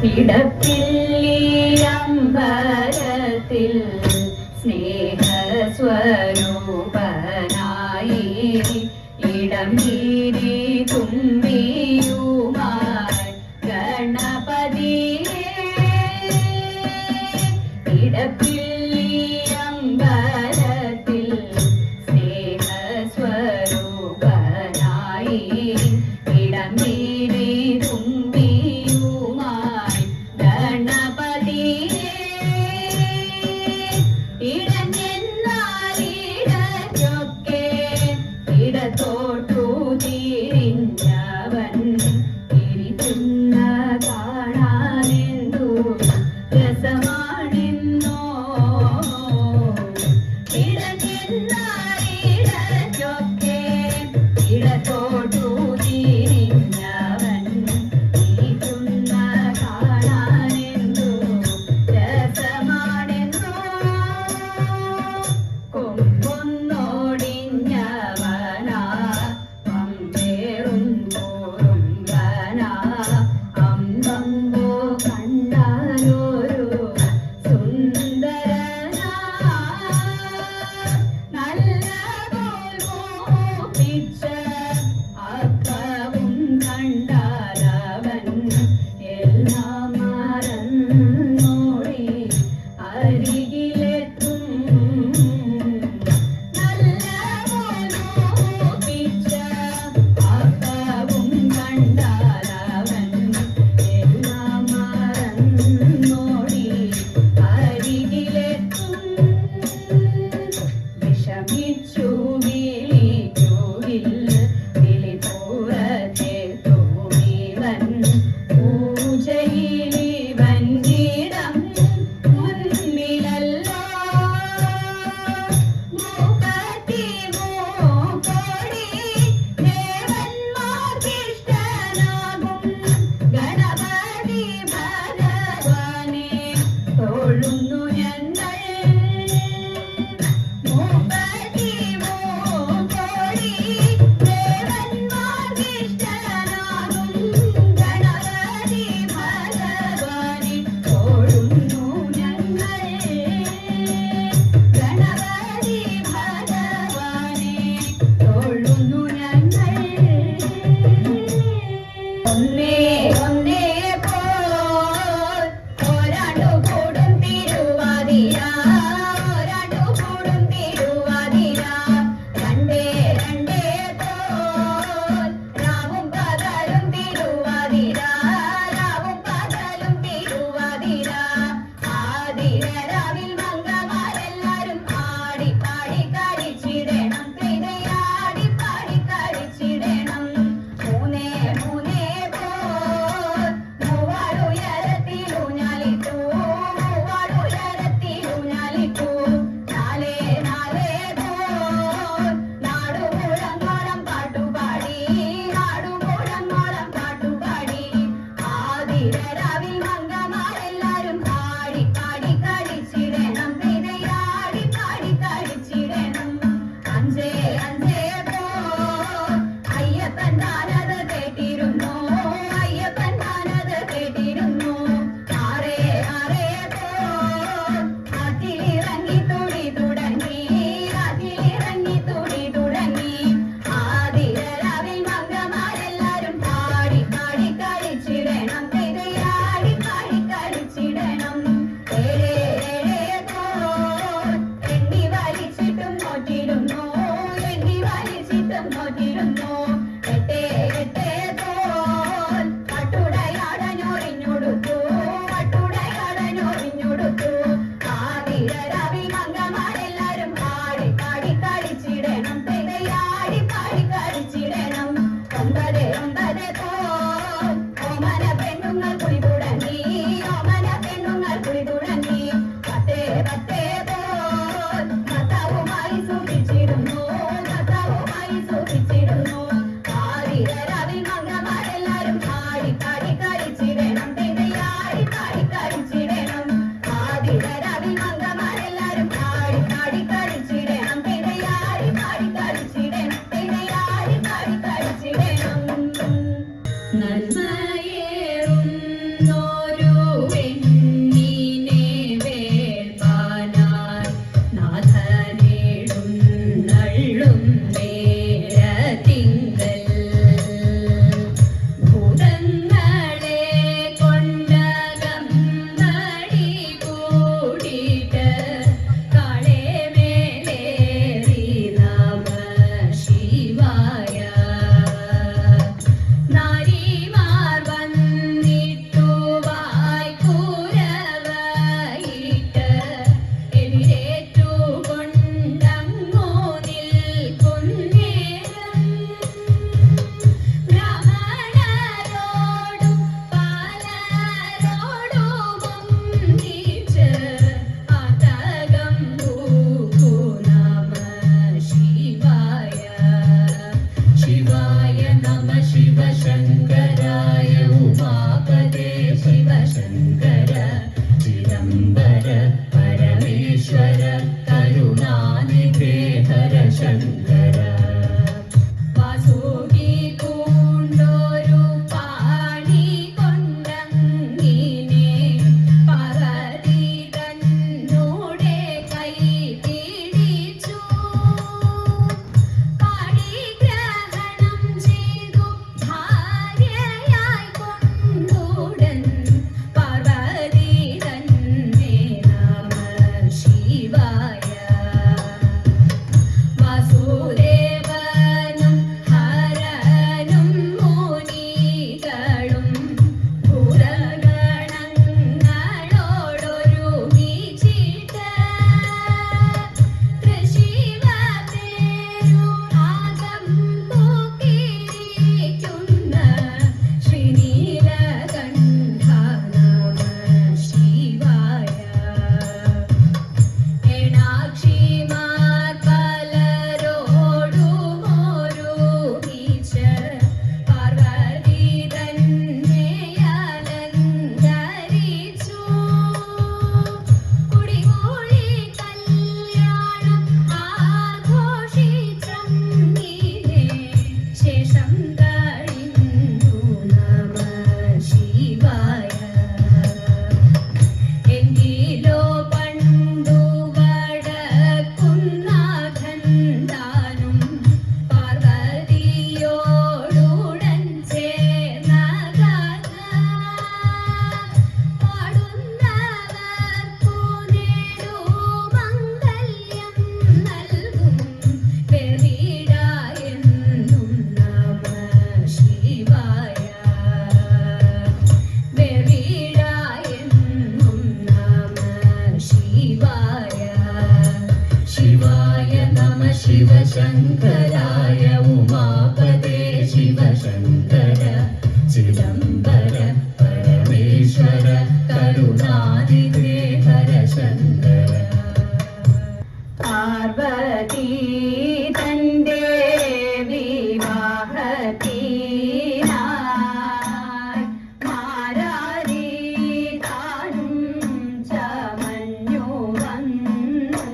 ഇടപ്പില്ലിയമ്പലത്തിൽ സ്നേഹസ്വരൂപനായി ഇടം വീരി തുമ്പിയുമായി ഗണപതിയെ ഇടപ്പില്ലിയമ്പലത്തിൽ സ്നേഹസ്വരൂപനായി ഇടം വീരി തുമ്പിയുമായി ഗണപതിയെ ഇടഞ്ഞെന്നാലിടച്ചൊക്കെ ഇടത്തോട്ടു തിരിഞ്ഞവൻ തിരിച്ചുന്ന കാണാനെന്തു രസമാണെന്നോ ഇടഞ്ഞെന്നാലിടച്ചൊക്കെ ഇടത്തോട്ടു തിരിഞ്ഞവൻ തിരിച്ചുന്ന കാണാനെന്തു രസമാണെന്നോ കൊമ്പൊന്നോടിഞ്ഞവനാ പമ്പേറും തോറുംബനാ അമ്പമ്പോ കണ്ടാലൊരു സുന്ദരനാ നല്ലപോൽ മോഹിച്ച അപ്പവും കണ്ടാലവൻ എല്ലാം മറന്നോടി അരികിലെത്തും നല്ലപോൽ മോഹിച്ച അപ്പവും കണ്ടാലവൻ എല്ലാം മറന്നോടി അരികിലെത്തും വിഷമിച്ചു വിളിച്ചുകിൽ വിളിപ്പുറത്തെത്തുമിവൻ പൂജയിലിവൻ ഇടം മുൻപിലല്ലോ മൂക്കത്തി മൂക്കൊടി ദേവന്മാർക്കിഷ്ടനാകും ഗണപതി ഭഗവാനെ തൊഴുന്നു ഞങ്ങൾ മൂക്കത്തി മൂക്കൊടി ദേവന്മാർക്കിഷ്ടനാകും ഗണപതി ഭഗവാനെ തൊഴുന്നു ഞങ്ങൾ ഗണപതി ഭഗവാനെ തൊഴുന്നു ഞങ്ങൾ ഒന്നേ ഒന്നേ പോൽ ഒരാണ്ടു കൂടും തിരുവാതിര ഒരാണ്ടു കൂടും തിരുവാതിര രണ്ടേ രണ്ടേ പോൽ രാവും പകലും തിരുവാതിര രാവും പകലും തിരുവാതിര ആതിരരാവിൽ മംഗമാരെല്ലാരും ആടി പാടി കളിച്ചിടണം കൃതയാടി പാടി കളിച്ചിടണം മൂന്നേ മൂന്നേ പോൽ മൂവാടുയരത്തിലൂഞ്ഞാലിട്ടു മൂവാടുയരത്തിലൂഞ്ഞാലിട്ടു നാലേ നാലേ പോൽ നാടുമുഴങ്ങോളം പാട്ടുപാടി നാടുമുഴങ്ങോളം പാട്ടുപാടി ആതിരരാവിൽ മംഗമാരെല്ലാരും ആടി പാടി കളിച്ചിടണം കൃതയാടി പാടി കളിച്ചിടണം അഞ്ചേ അഞ്ചേ പോൽ അയ്യപ്പൻ താനത് കേട്ടിരുന്നു അയ്യപ്പൻ താനത് കേട്ടിരുന്നു ആറേ ആറേ പോൽ അതിലിറങ്ങി തുടി തുടങ്ങി അതിലിറങ്ങി തുടി തുടങ്ങി ആതിരരാവിൽ മംഗമാരെല്ലാരും പാടി പാടി കളിച്ചിടണം കൃതയാടി ശിവശങ്കര ചിദംബര പരമേശ്വര കരുണാനിധേ ഹര ശങ്കര വാസുകി പൂണ്ടൊരു പാണി കൊണ്ടങ്ങിനെ പാർവതി തന്നോടെ കൈ പിടിച്ചു പാണിഗ്രഹണം ചെയ്തു ഭാര്യയായി കൊണ്ടുടൻ പാർവതി തന്നെ നമഃ ശിവായ വാസുദേവനും ഹരനും മുനികളും ഭൂതഗണങ്ങളോടൊരുമിച്ചിട്ട് തൃശിവപേരുരാഗം തൂക്കിയിരിക്കുന്ന ശ്രീനീലകണ്ഠ നമഃ ശിവായ ഏണാക്ഷിമാർ പലരോടും ഒരുമിച്ച് പാർവതി തന്നെ അലങ്കരിച്ചു കുടിമൂഴി കല്യാണം ആഘോഷിച്ചങ്ങിനെ ശേഷം കഴിഞ്ഞു നമഃ ശിവായ എങ്കിലോ പണ്ടു വടക്കുന്നാഥൻ താനും പാർവതിയോടുടൻ ചേർന്ന കഥ പാടുന്നവർക്കു നേടുമംഗല്യം നൽകും വെറിടായെന്നും നമഃ ശിവായ വെറിടായെന്നും നമഃ ശിവായ ശിവായ നമഃ ശിവശങ്കരായ ഉമാപദേ ശിവശങ്കര ചിദംബര പരമേശ്വര കരുണാനിധേ ഹര ശങ്കര പാർവതി തന്റെ വിവാഹത്തിനായി മാരാരി താനും ചമഞ്ഞു വന്നു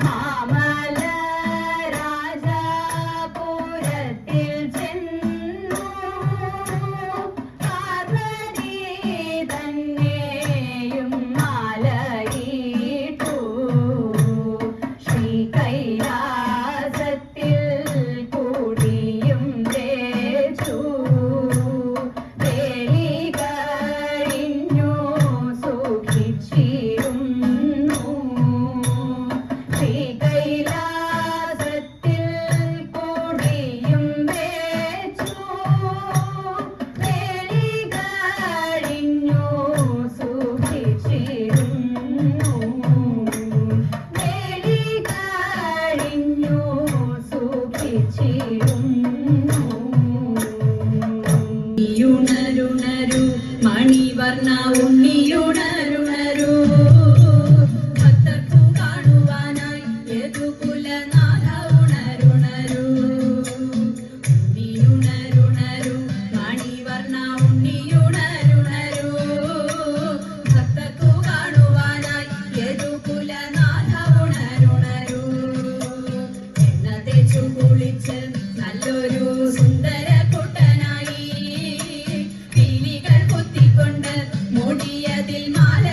മാമല രാജപുരത്തിൽ ചെന്നു പാർവതി തന്നെയും മാലയിട്ടു ശ്രീ കൈലാസത്തിൽ കൂടിയും വേച്ചു വേലി കഴിഞ്ഞു സുഖിച്ചിരുന്നു ശ്രീ കൈലാസത്തിൽ കൂടിയും വേച്ചു വേലി കഴിഞ്ഞു സുഖിച്ചിരുന്നു വേലി കഴിഞ്ഞു സുഖിച്ചിരുന്നു ഉണരുണരു മണിവർണ്ണ ഉണ്ണിയുണരുണരു ഭക്തർക്കു കാണുവാനായി യദുകുലനാഥ ഉണരുണരു ഉണ്ണിയുണരുണരു മണിവർണ്ണ ഉണ്ണിയുണരുണരു ഭക്തർക്കു കാണുവാനായി യദുകുലനാഥ ഉണരുണരു എണ്ണ തേച്ചു കുളിച്ച് നല്ലൊരു സുന്ദര കുട്ടനായി പീലികൾ കുത്തിക്കൊണ്ട് മുടിയതിൽ മാല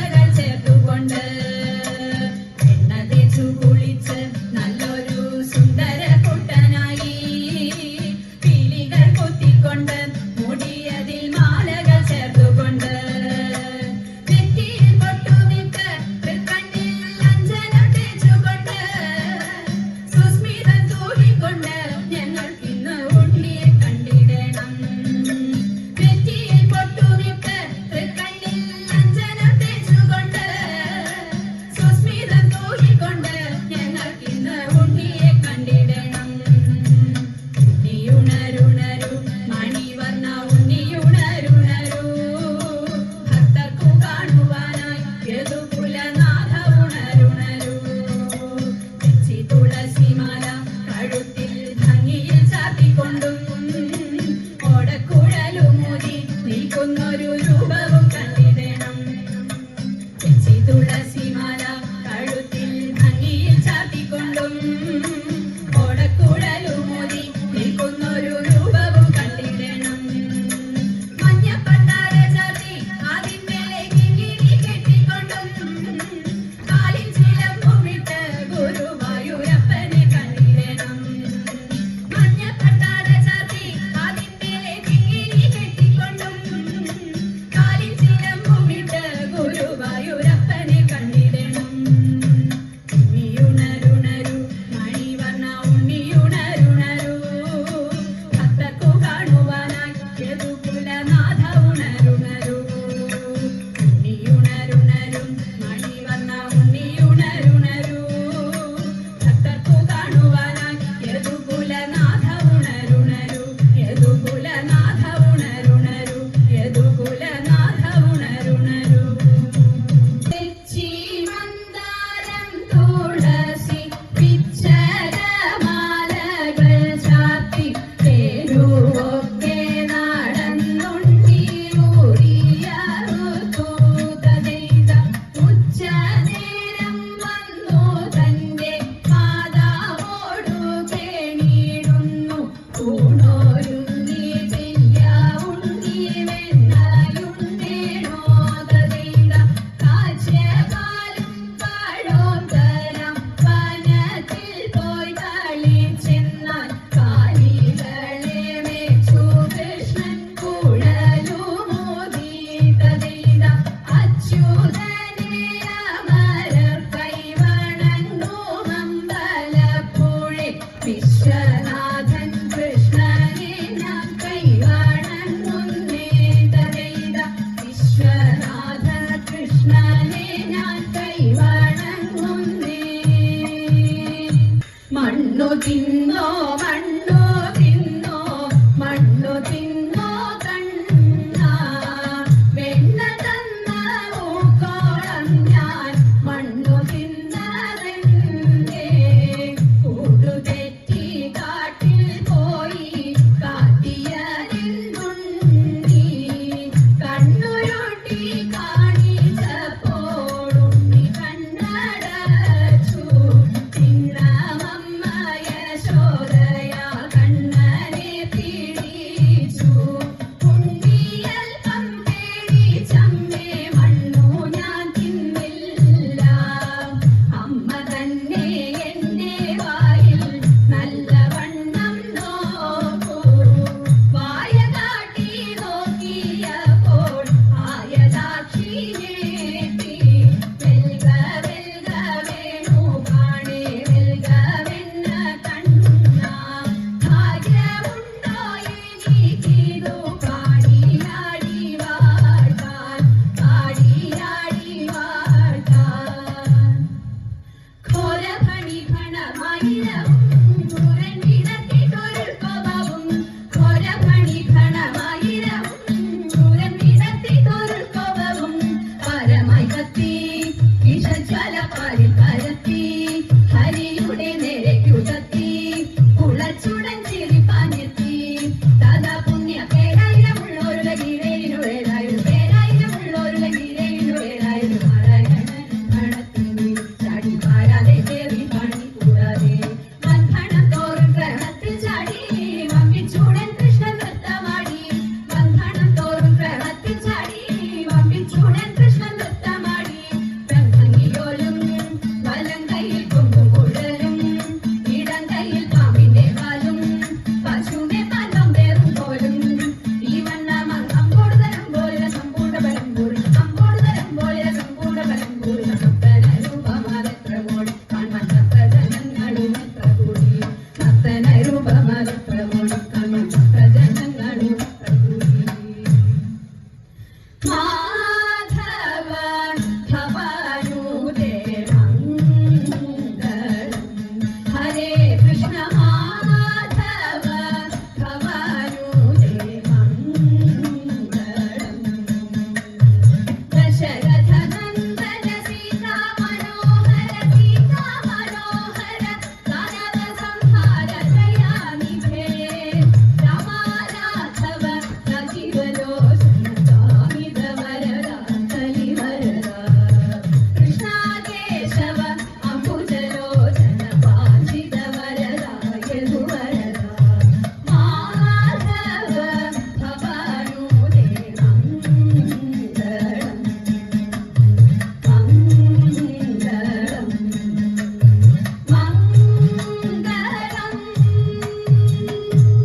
രൂപ